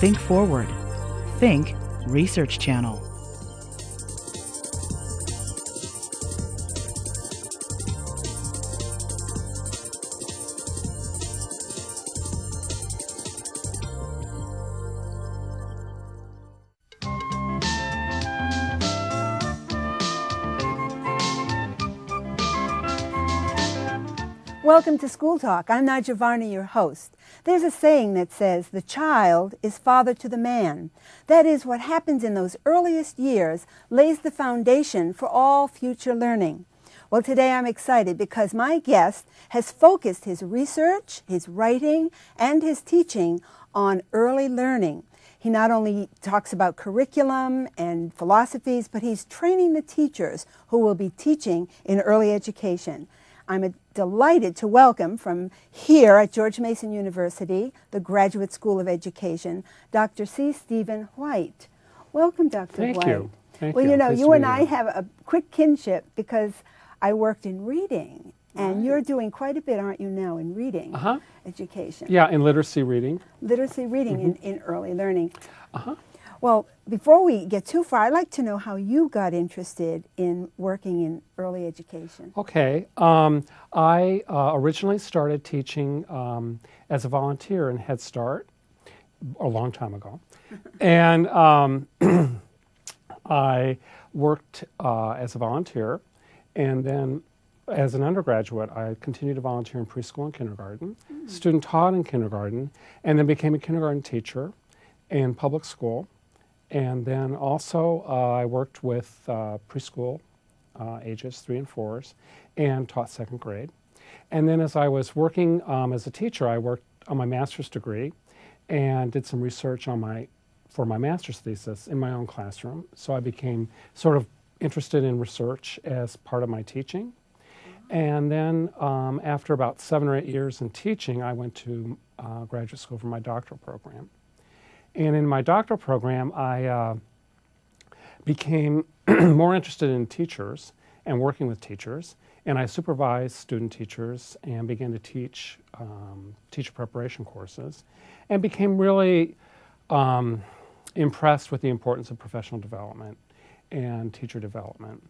Think Forward. Think Research Channel. Welcome to School Talk. I'm Nadja Varney, your host. There's a saying that says, the child is father to the man. That is, what happens in those earliest years lays the foundation for all future learning. Well, today I'm excited because my guest has focused his research, his writing, and his teaching on early learning. He not only talks about curriculum and philosophies, but he's training the teachers who will be teaching in early education. I'm delighted to welcome from here at George Mason University, the Graduate School of Education, Dr. C. Stephen White. Welcome, Dr. White. Thank you. Well, you know, you and I have a quick kinship because I worked in reading, and you're doing quite a bit, aren't you now, in reading education? Yeah, in literacy reading. Literacy reading in early learning. Well, before we get too far, I'd like to know how you got interested in working in early education. Okay. I originally started teaching as a volunteer in Head Start a long time ago. And I worked as a volunteer, and then as an undergraduate, I continued to volunteer in preschool and kindergarten, student taught in kindergarten, and then became a kindergarten teacher in public school. And then also I worked with preschool ages 3 and 4s and taught second grade. And then as I was working as a teacher, I worked on my master's degree and did some research for my master's thesis in my own classroom. So I became sort of interested in research as part of my teaching. And then after about 7 or 8 years in teaching, I went to graduate school for my doctoral program. And in my doctoral program, I became more interested in teachers and working with teachers. And I supervised student teachers and began to teach teacher preparation courses and became really impressed with the importance of professional development and teacher development,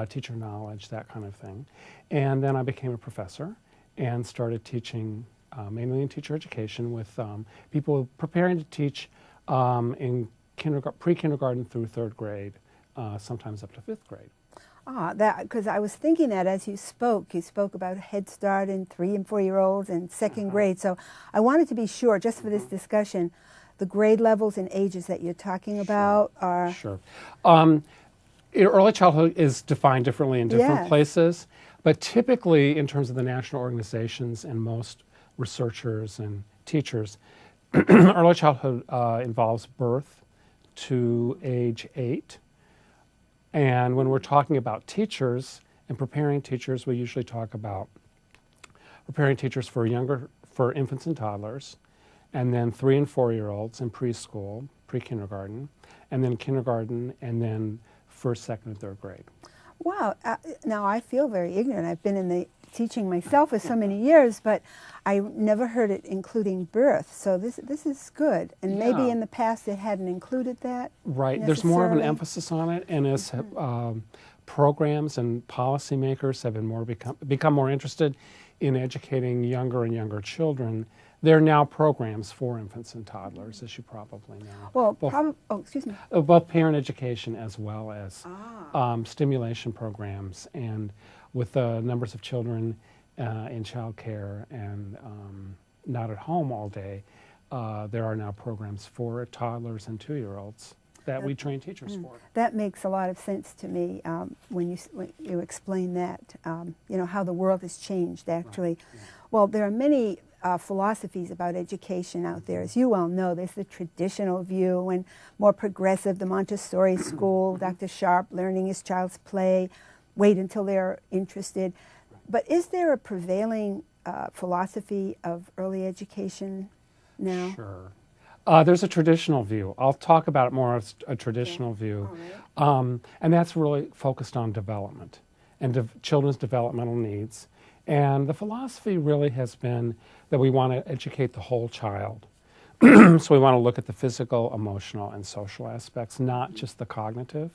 teacher knowledge, that kind of thing. And then I became a professor and started teaching mainly in teacher education with people preparing to teach in pre-kindergarten through 3rd grade, sometimes up to 5th grade. Because I was thinking that as you spoke about Head Start and 3 and 4-year-olds and second grade. So I wanted to be sure, just for this discussion, the grade levels and ages that you're talking about are... Sure. Early childhood is defined differently in different places, but typically in terms of the national organizations and most researchers and teachers, early childhood involves birth to age 8. And when we're talking about teachers and preparing teachers, we usually talk about preparing teachers for infants and toddlers, and then 3 and 4-year-olds in preschool, pre-kindergarten, and then kindergarten, and then 1st, 2nd, and 3rd grade. Wow. Now I feel very ignorant. I've been in the teaching myself for so many years, but I never heard it including birth. So this is good. And maybe in the past it hadn't included that. Right. There's more of an emphasis on it, and as programs and policymakers have been become more interested in educating younger and younger children, there are now programs for infants and toddlers, as you probably know. Well, excuse me. Both parent education as well as stimulation programs, and with the numbers of children in child care and not at home all day, there are now programs for toddlers and 2-year-olds that we train teachers for. That makes a lot of sense to me when you explain that, how the world has changed, actually. Right. Yeah. Well, there are many philosophies about education out there. As you well know, there's the traditional view and more progressive, the Montessori school, Dr. Sharp, learning is child's play, wait until they're interested. But is there a prevailing philosophy of early education now? Sure. There's a traditional view. I'll talk about it more as a traditional view. Right. And that's really focused on development and children's developmental needs. And the philosophy really has been that we want to educate the whole child. So we want to look at the physical, emotional, and social aspects, not just the cognitive.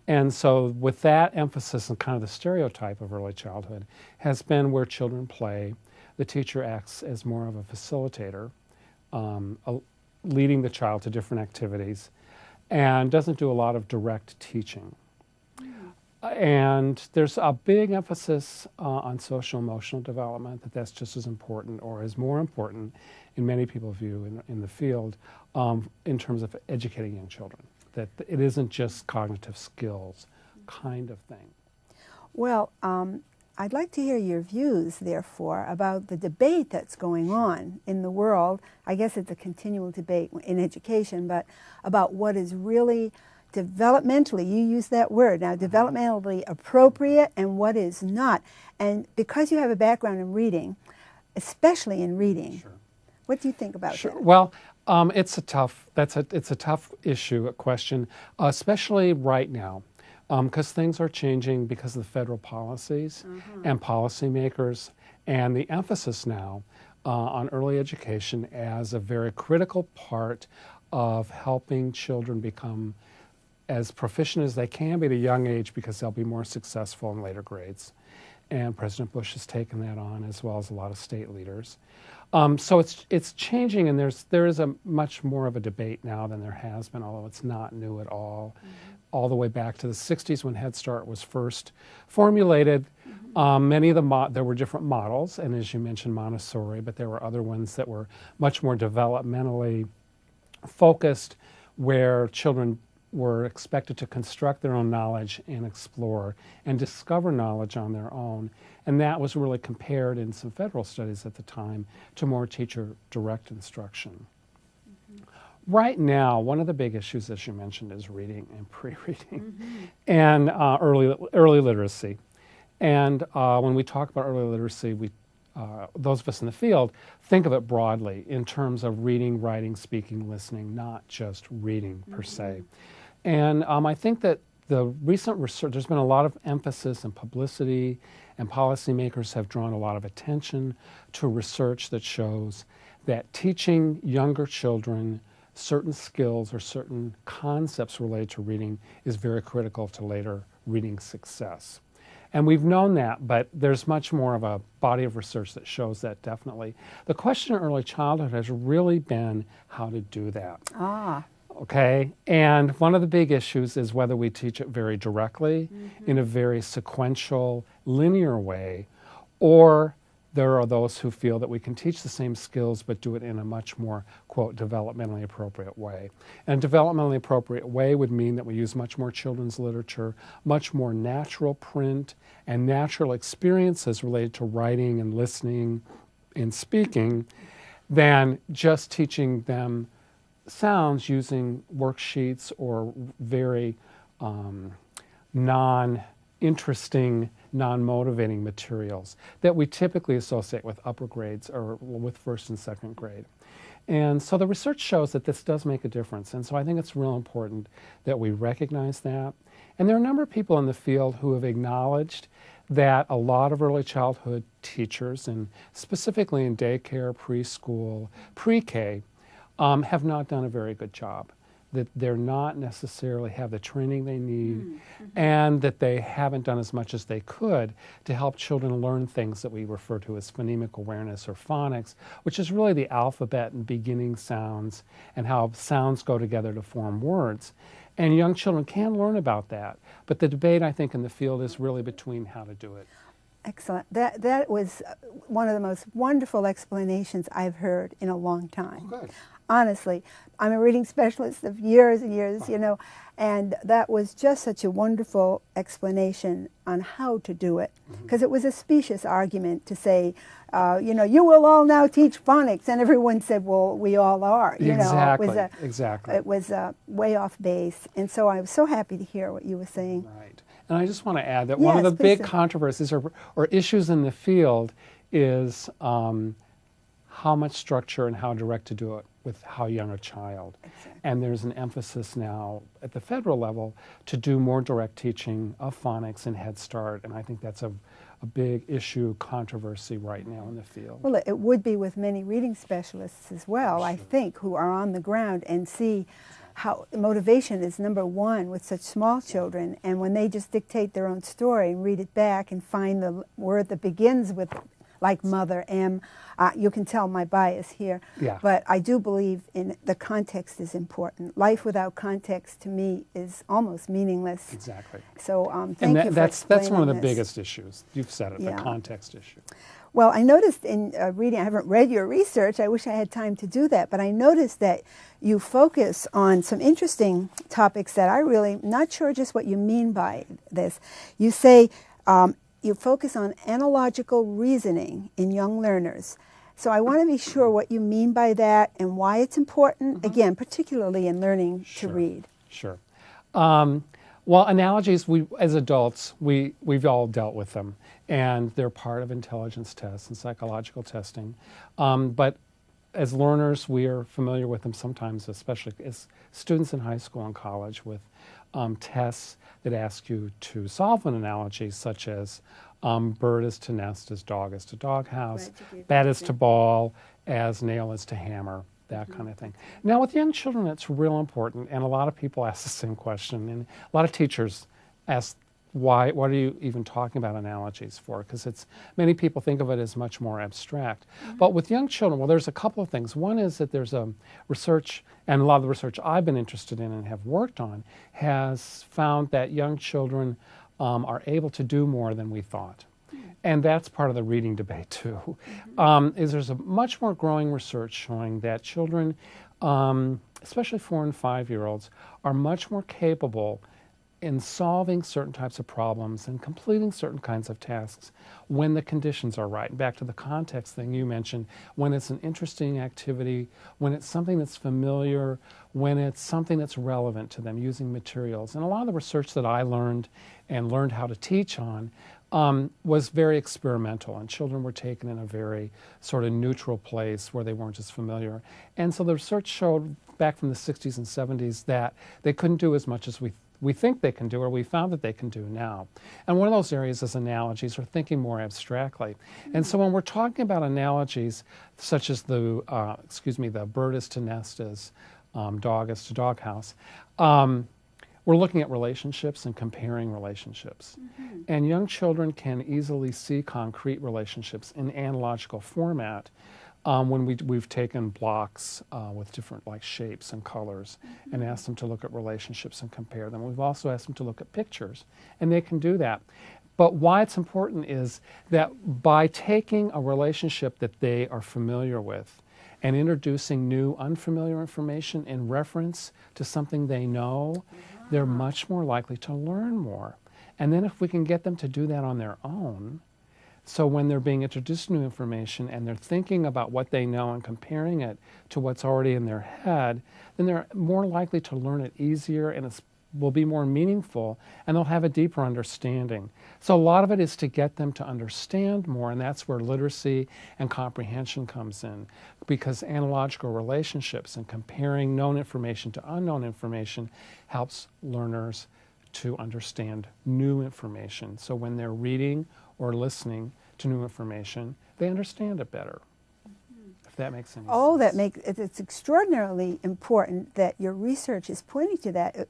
And so with that emphasis on kind of the stereotype of early childhood has been where children play. The teacher acts as more of a facilitator, leading the child to different activities, and doesn't do a lot of direct teaching. And there's a big emphasis on social emotional development, that's just as important or is more important in many people's view in the field in terms of educating young children, that it isn't just cognitive skills kind of thing. Well, I'd like to hear your views, therefore, about the debate that's going on in the world. I guess it's a continual debate in education, but about what is really developmentally, you use that word now, developmentally appropriate and what is not. And because you have a background in reading, especially in reading, what do you think about that? Well, it's a tough issue, a question, especially right now, because things are changing because of the federal policies and policymakers, and the emphasis now on early education as a very critical part of helping children become as proficient as they can be at a young age because they'll be more successful in later grades. And President Bush has taken that on, as well as a lot of state leaders. So it's changing, and there is a much more of a debate now than there has been, although it's not new at all. All the way back to the 60s when Head Start was first formulated. Many of there were different models, and as you mentioned, Montessori, but there were other ones that were much more developmentally focused, where children were expected to construct their own knowledge and explore and discover knowledge on their own. And that was really compared in some federal studies at the time to more teacher direct instruction. Right now, one of the big issues, as you mentioned, is reading and pre-reading and early literacy. And when we talk about early literacy, those of us in the field think of it broadly in terms of reading, writing, speaking, listening, not just reading per se. And I think that the recent research, there's been a lot of emphasis and publicity, and policymakers have drawn a lot of attention to research that shows that teaching younger children certain skills or certain concepts related to reading is very critical to later reading success. And we've known that, but there's much more of a body of research that shows that definitely. The question in early childhood has really been how to do that. Okay, and one of the big issues is whether we teach it very directly in a very sequential, linear way, or there are those who feel that we can teach the same skills but do it in a much more, quote, developmentally appropriate way. And a developmentally appropriate way would mean that we use much more children's literature, much more natural print and natural experiences related to writing and listening and speaking than just teaching them sounds using worksheets or very non-interesting, non-motivating materials that we typically associate with upper grades or with first and second grade. And so the research shows that this does make a difference. And so I think it's real important that we recognize that. And there are a number of people in the field who have acknowledged that a lot of early childhood teachers, and specifically in daycare, preschool, pre-K, have not done a very good job, that they're not necessarily have the training they need, and that they haven't done as much as they could to help children learn things that we refer to as phonemic awareness or phonics, which is really the alphabet and beginning sounds and how sounds go together to form words. And young children can learn about that, but the debate, I think, in the field is really between how to do it. Excellent. That was one of the most wonderful explanations I've heard in a long time. Oh, good. Honestly, I'm a reading specialist of years and years, and that was just such a wonderful explanation on how to do it, because it was a specious argument to say, you will all now teach phonics, and everyone said, well, we all are. Exactly. It was way off base, and so I was so happy to hear what you were saying. Right. And I just want to add that one of the big controversies or issues in the field is how much structure and how direct to do it with how young a child. Exactly. And there's an emphasis now at the federal level to do more direct teaching of phonics in Head Start, and I think that's a a big issue, controversy right now in the field. Well, it would be with many reading specialists as well, I think, who are on the ground and see how motivation is number one with such small children, and when they just dictate their own story and read it back and find the word that begins with, like mother, M, you can tell my bias here, Yeah. but I do believe in the context is important. Life without context to me is almost meaningless. Exactly. So thank And you for that's one of the explaining this. biggest issues. You've said it, Yeah. the context issue. Well, I noticed in reading, I haven't read your research, I wish I had time to do that, but I noticed that you focus on some interesting topics that I really not sure just what you mean by this. You say you focus on analogical reasoning in young learners. So I want to be sure what you mean by that and why it's important, again, particularly in learning to read. Sure. Well, analogies, as adults, we've all dealt with them, and they're part of intelligence tests and psychological testing. But as learners, we are familiar with them sometimes, especially as students in high school and college, with tests that ask you to solve an analogy, such as bird is to nest as dog is to doghouse, bat is to ball as nail is to hammer, that kind of thing. Now, with young children, it's real important, and a lot of people ask the same question, and a lot of teachers ask, what are you even talking about analogies for? Because many people think of it as much more abstract. But with young children, well, there's a couple of things. One is that there's a research, and a lot of the research I've been interested in and have worked on has found that young children are able to do more than we thought. And that's part of the reading debate too, is there's a much more growing research showing that children, especially 4 and 5-year-olds, are much more capable in solving certain types of problems and completing certain kinds of tasks when the conditions are right. Back to the context thing you mentioned, when it's an interesting activity, when it's something that's familiar, when it's something that's relevant to them, using materials. And a lot of the research that I learned how to teach on was very experimental, and children were taken in a very sort of neutral place where they weren't as familiar. And so the research showed back from the 60s and 70s that they couldn't do as much as we think they can do, or we found that they can do now. And one of those areas is analogies, or thinking more abstractly. And so when we're talking about analogies, such as the bird is to nest as dog is to doghouse, we're looking at relationships and comparing relationships. And young children can easily see concrete relationships in analogical format when we've taken blocks with different shapes and colors and asked them to look at relationships and compare them. We've also asked them to look at pictures, and they can do that. But why it's important is that by taking a relationship that they are familiar with and introducing new unfamiliar information in reference to something they know, they're much more likely to learn more. And then if we can get them to do that on their own, so when they're being introduced to new information and they're thinking about what they know and comparing it to what's already in their head, then they're more likely to learn it easier, and it will be more meaningful, and they'll have a deeper understanding. So a lot of it is to get them to understand more, and that's where literacy and comprehension comes in, because analogical relationships and comparing known information to unknown information helps learners to understand new information. So when they're reading or listening to new information, they understand it better. If that makes any sense. It's extraordinarily important that your research is pointing to that.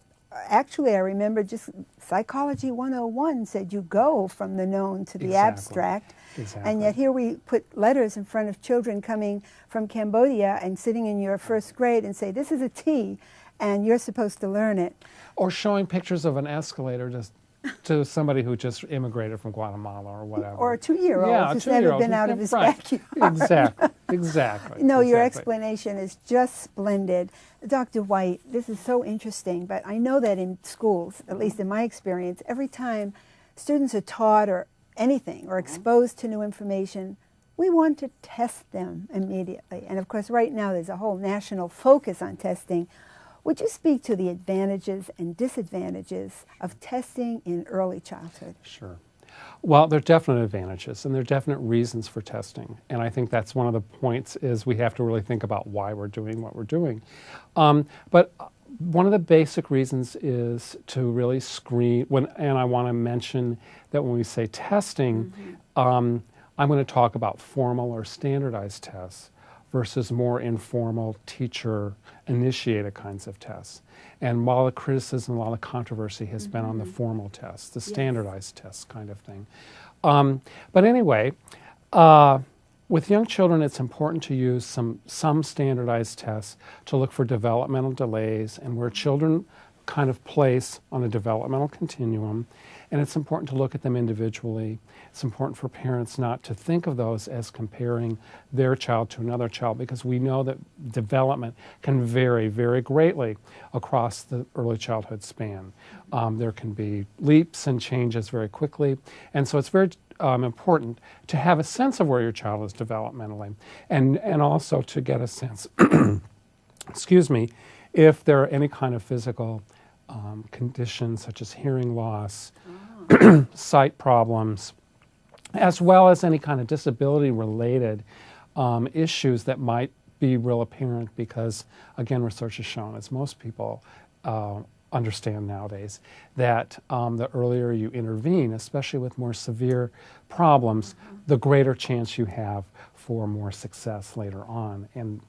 Actually, I remember just Psychology 101 said you go from the known to the abstract. Exactly. And yet here we put letters in front of children coming from Cambodia and sitting in your first grade and say, this is a T, and you're supposed to learn it. Or showing pictures of an escalator to somebody who just immigrated from Guatemala or whatever. Or a 2-year-old who's never been out of his backyard. Exactly. No, your explanation is just splendid. Dr. White, this is so interesting, but I know that in schools, at least in my experience, every time students are taught or anything or exposed to new information, we want to test them immediately. And of course, right now there's a whole national focus on testing. Would you speak to the advantages and disadvantages of testing in early childhood? Sure. Well, there are definite advantages, and there are definite reasons for testing. And I think that's one of the points is we have to really think about why we're doing what we're doing. But One of the basic reasons is to really screen, and I want to mention that when we say testing, I'm going to talk about formal or standardized tests versus more informal teacher-initiated kinds of tests. And while the criticism, a lot of controversy has been on the formal tests, the standardized tests kind of thing. But anyway, with young children, it's important to use some standardized tests to look for developmental delays and where children kind of place on a developmental continuum. And it's important to look at them individually. It's important for parents not to think of those as comparing their child to another child, because we know that development can vary very greatly across the early childhood span. There can be leaps and changes very quickly. And so it's very important to have a sense of where your child is developmentally, and also to get a sense, excuse me, if there are any kind of physical conditions such as hearing loss, sight problems, as well as any kind of disability-related issues that might be real apparent, because, again, research has shown, as most people understand nowadays, that the earlier you intervene, especially with more severe problems, the greater chance you have for more success later on in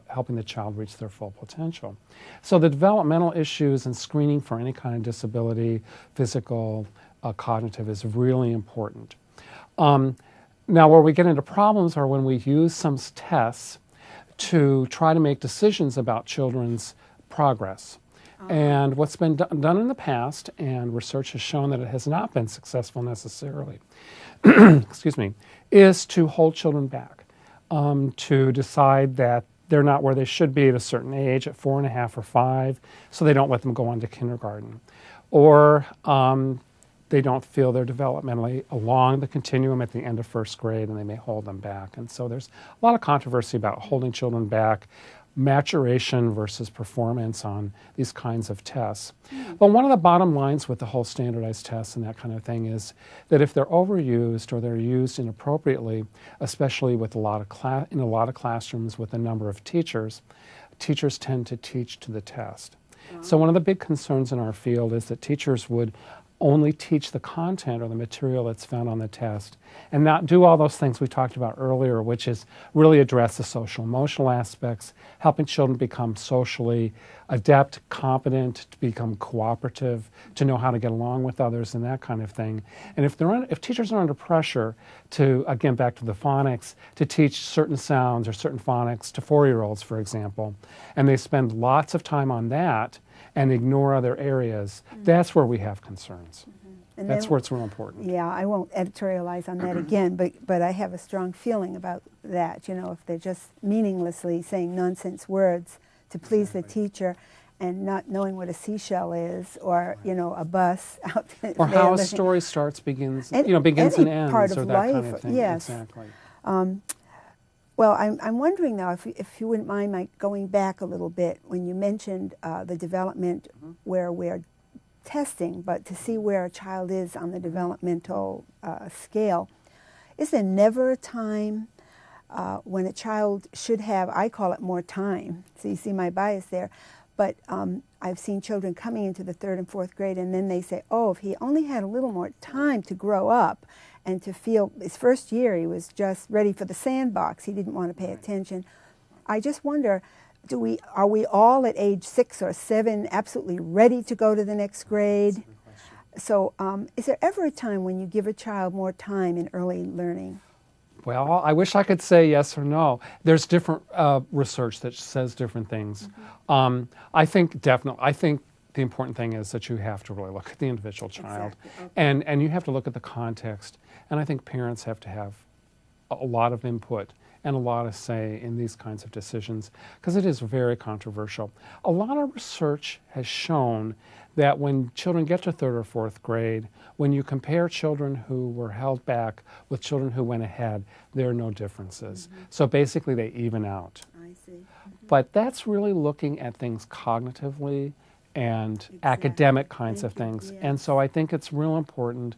helping the child reach their full potential. So the developmental issues and screening for any kind of disability, physical, cognitive, is really important. Now, where we get into problems are when we use some tests to try to make decisions about children's progress. And what's been done in the past, and research has shown that it has not been successful necessarily, excuse me, is to hold children back, to decide that they're not where they should be at a certain age, at 4.5 or 5, so they don't let them go on to kindergarten. Or they don't feel they're developmentally along the continuum at the end of first grade, and they may hold them back. And so there's a lot of controversy about holding children back, maturation versus performance on these kinds of tests. But one of the bottom lines with the whole standardized tests and that kind of thing is that if they're overused or they're used inappropriately, especially with in a lot of classrooms with a number of teachers, teachers tend to teach to the test. So one of the big concerns in our field is that teachers would only teach the content or the material that's found on the test and not do all those things we talked about earlier, which is really address the social emotional aspects, helping children become socially adept, competent, to become cooperative, to know how to get along with others and that kind of thing. And if teachers are under pressure to, again, back to the phonics, to teach certain sounds or certain phonics to 4-year-olds, for example, and they spend lots of time on that and ignore other areas, that's where we have concerns. And That's then- where it's real important. Yeah, I won't editorialize on that again, but I have a strong feeling about that. You know, if they're just meaninglessly saying nonsense words to please the teacher and not knowing what a seashell is, or, you know, a bus out there. Or how a living- story begins Any- and ends, part of or that kind life, of thing. yes. Exactly. Well, I'm wondering now if you wouldn't mind my going back a little bit when you mentioned the development where we're testing, but to see where a child is on the developmental scale. Is there never a time when a child should have, I call it more time, so you see my bias there, but I've seen children coming into the 3rd and 4th grade and then they say, oh, if he only had a little more time to grow up and to feel, his first year he was just ready for the sandbox, he didn't want to pay attention. I just wonder, are we all at age 6 or 7 absolutely ready to go to the next grade? So is there ever a time when you give a child more time in early learning? Well, I wish I could say yes or no. There's different research that says different things. I think the important thing is that you have to really look at the individual child. Exactly. Okay. And you have to look at the context. And I think parents have to have a lot of input and a lot of say in these kinds of decisions, because it is very controversial. A lot of research has shown that when children get to 3rd or 4th grade, when you compare children who were held back with children who went ahead, there are no differences. So basically they even out. I see. But that's really looking at things cognitively and Exactly. academic kinds of Thank you. things. Yes. And so I think it's real important,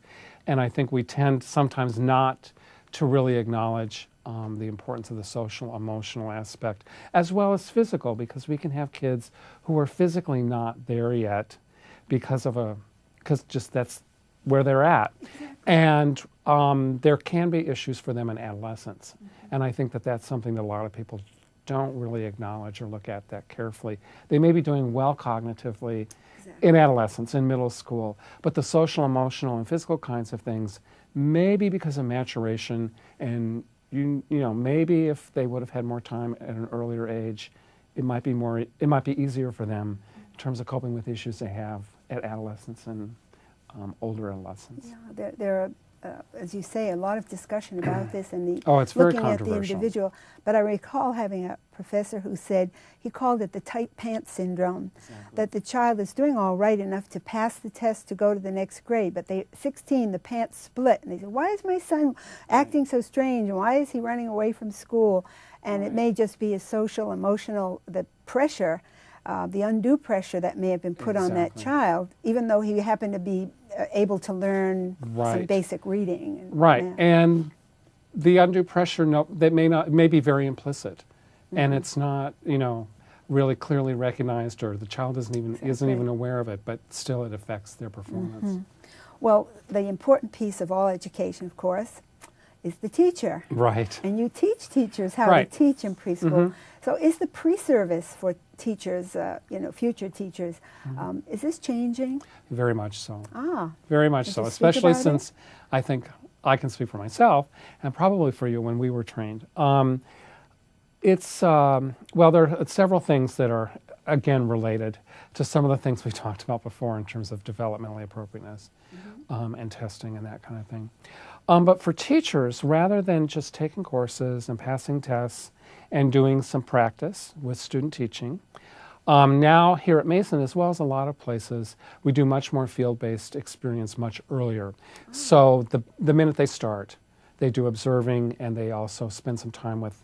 and I think we tend sometimes not to really acknowledge the importance of the social, emotional aspect, as well as physical, because we can have kids who are physically not there yet because just that's where they're at. And there can be issues for them in adolescence. And I think that that's something that a lot of people don't really acknowledge or look at that carefully. They may be doing well cognitively in adolescence, in middle school, but the social, emotional, and physical kinds of things, maybe because of maturation, and maybe if they would have had more time at an earlier age, it might be easier for them in terms of coping with issues they have at adolescence and older adolescents. Yeah, there are, as you say, a lot of discussion about this and the Oh, it's very looking at the controversial. individual. But I recall having a professor who said, he called it the tight pants syndrome, that the child is doing all right enough to pass the test to go to the next grade, but 16, the pants split. And they said, why is my son acting so strange? And why is he running away from school? And it may just be a social, emotional, the pressure, the undue pressure that may have been put on that child, even though he happened to be able to learn some basic reading. And Right, math. and the undue pressure that may be very implicit, and it's not really clearly recognized, or the child isn't even aware of it, but still it affects their performance. Well, the important piece of all education, of course, is the teacher. Right. And you teach teachers how to teach in preschool. So is the pre-service for teachers, future teachers, is this changing? Very much so. Ah. Very much Could so, you speak especially about it? since I think I can speak for myself, and probably for you when we were trained. There are several things that are, again, related to some of the things we talked about before in terms of developmental appropriateness and testing and that kind of thing. But for teachers, rather than just taking courses and passing tests and doing some practice with student teaching, now here at Mason, as well as a lot of places, we do much more field-based experience much earlier. So the minute they start, they do observing, and they also spend some time with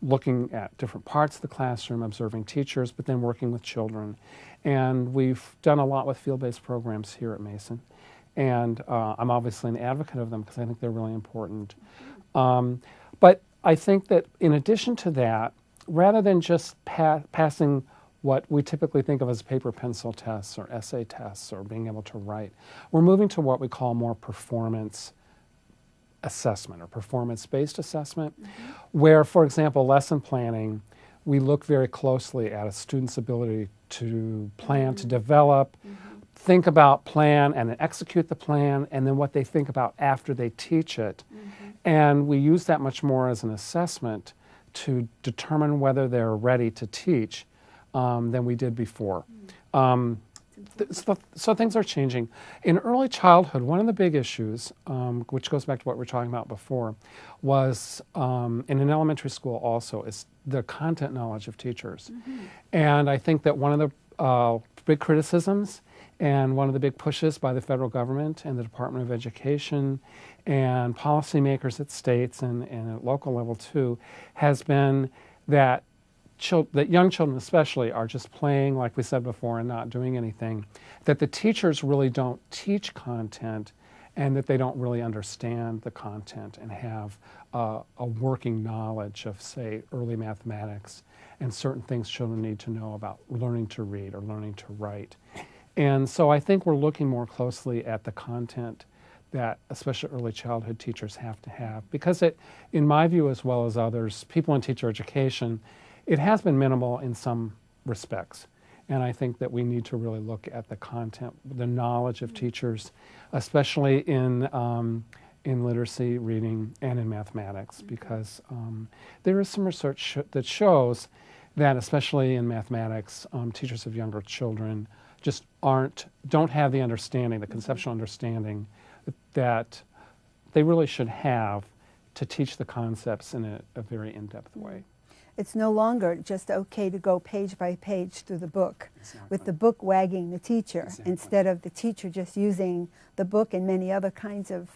looking at different parts of the classroom, observing teachers, but then working with children. And we've done a lot with field-based programs here at Mason. And I'm obviously an advocate of them because I think they're really important. But I think that in addition to that, rather than just passing what we typically think of as paper pencil tests or essay tests or being able to write, we're moving to what we call more performance assessment or performance-based assessment, where, for example, lesson planning, we look very closely at a student's ability to plan, to develop, think about, plan, and then execute the plan, and then what they think about after they teach it. And we use that much more as an assessment to determine whether they're ready to teach than we did before. So things are changing. In early childhood, one of the big issues, which goes back to what we were talking about before, was in an elementary school also, is the content knowledge of teachers. And I think that one of the big criticisms and one of the big pushes by the federal government and the Department of Education and policymakers at states and at local level too has been that that young children especially are just playing, like we said before, and not doing anything, that the teachers really don't teach content and that they don't really understand the content and have a working knowledge of, say, early mathematics and certain things children need to know about learning to read or learning to write. And so I think we're looking more closely at the content that especially early childhood teachers have to have, because it, in my view as well as others, people in teacher education, it has been minimal in some respects. And I think that we need to really look at the content, the knowledge of teachers, especially in literacy, reading, and in mathematics, because there is some research that shows that, especially in mathematics, teachers of younger children just don't have the understanding, the conceptual understanding that they really should have to teach the concepts in a very in-depth way. It's no longer just okay to go page by page through the book, with the book wagging the teacher, instead of the teacher just using the book and many other kinds of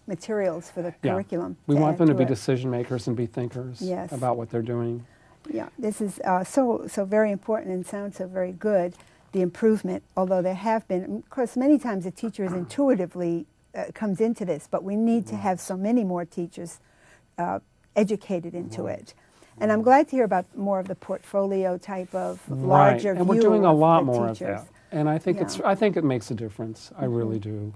materials for the curriculum. We want them to be it. decision makers and be thinkers about what they're doing. Yeah, this is so very important and sounds so very good, the improvement, although there have been, of course, many times the teacher is intuitively comes into this, but we need to have so many more teachers educated into it. And I'm glad to hear about more of the portfolio type of larger view. And we're doing a lot of the more teachers. of that. And I think I think it makes a difference. I really do.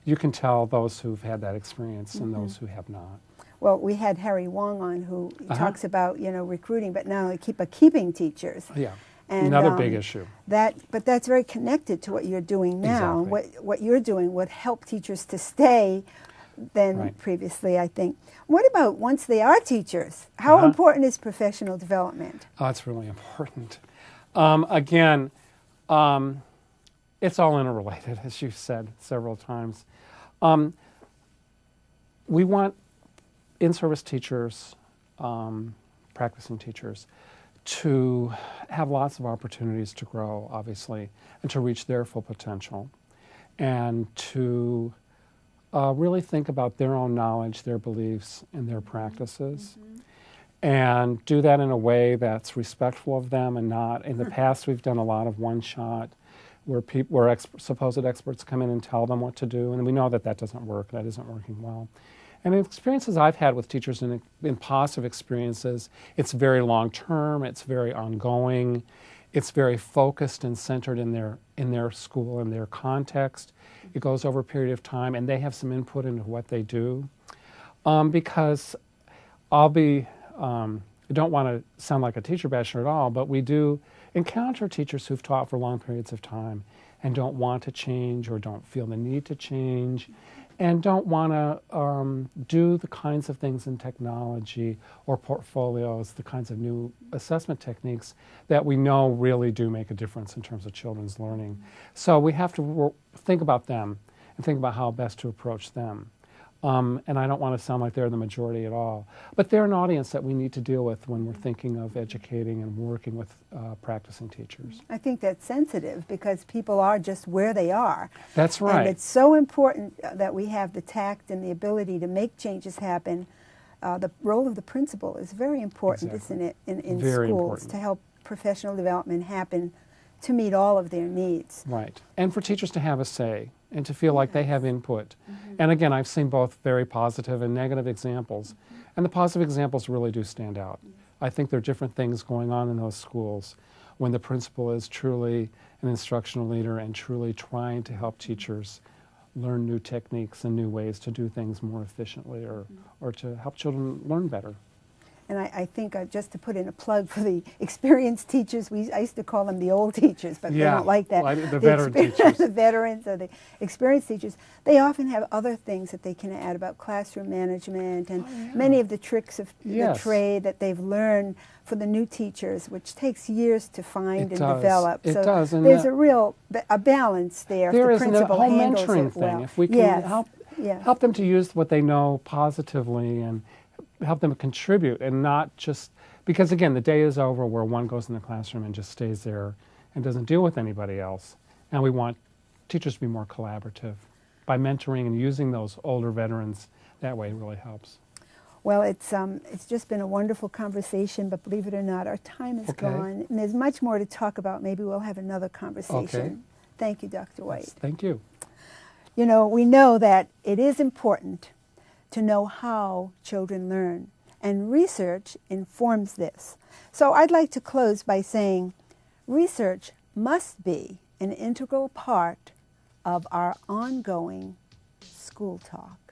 You can tell those who've had that experience and those who have not. Well, we had Harry Wong on who talks about recruiting, but not only keeping teachers. Yeah, And, another big issue. But that's very connected to what you're doing now. Exactly. What you're doing would help teachers to stay than previously, I think. What about once they are teachers? How important is professional development? Oh, it's really important. Again, it's all interrelated, as you've said several times. We want in-service teachers, practicing teachers, to have lots of opportunities to grow, obviously, and to reach their full potential, and to really think about their own knowledge, their beliefs, and their practices, and do that in a way that's respectful of them and not, in the past we've done a lot of one-shot, where supposed experts come in and tell them what to do, and we know that that doesn't work, that isn't working well. And the experiences I've had with teachers in positive experiences, it's very long-term, it's very ongoing, it's very focused and centered in their school, in their context. It goes over a period of time, and they have some input into what they do. Because I don't want to sound like a teacher basher at all, but we do encounter teachers who've taught for long periods of time and don't want to change or don't feel the need to change and don't want to do the kinds of things in technology or portfolios, the kinds of new assessment techniques that we know really do make a difference in terms of children's learning. So we have to think about them and think about how best to approach them. And I don't want to sound like they're the majority at all. But they're an audience that we need to deal with when we're thinking of educating and working with practicing teachers. I think that's sensitive because people are just where they are. That's right. And it's so important that we have the tact and the ability to make changes happen. The role of the principal is very important, isn't it, in Very schools important. to help professional development happen to meet all of their needs. Right. And for teachers to have a say and to feel like they have input. And again, I've seen both very positive and negative examples. And the positive examples really do stand out. I think there are different things going on in those schools when the principal is truly an instructional leader and truly trying to help teachers learn new techniques and new ways to do things more efficiently or to help children learn better. And I think just to put in a plug for the experienced teachers, I used to call them the old teachers, but they don't like that. Well, the veteran teachers. The veterans or the experienced teachers, they often have other things that they can add about classroom management and many of the tricks of the trade that they've learned for the new teachers, which takes years to find and develop. It so does. And there's a real balance there. There if is the a principal whole handles mentoring it thing. well. If we can help them to use what they know positively and help them contribute and not just, because again, the day is over where one goes in the classroom and just stays there and doesn't deal with anybody else. And we want teachers to be more collaborative. By mentoring and using those older veterans, that way it really helps. Well, it's just been a wonderful conversation, but believe it or not, our time is gone. And there's much more to talk about. Maybe we'll have another conversation. Okay. Thank you, Dr. White. Yes, thank you. You know, we know that it is important to know how children learn, and research informs this. So I'd like to close by saying research must be an integral part of our ongoing school talk.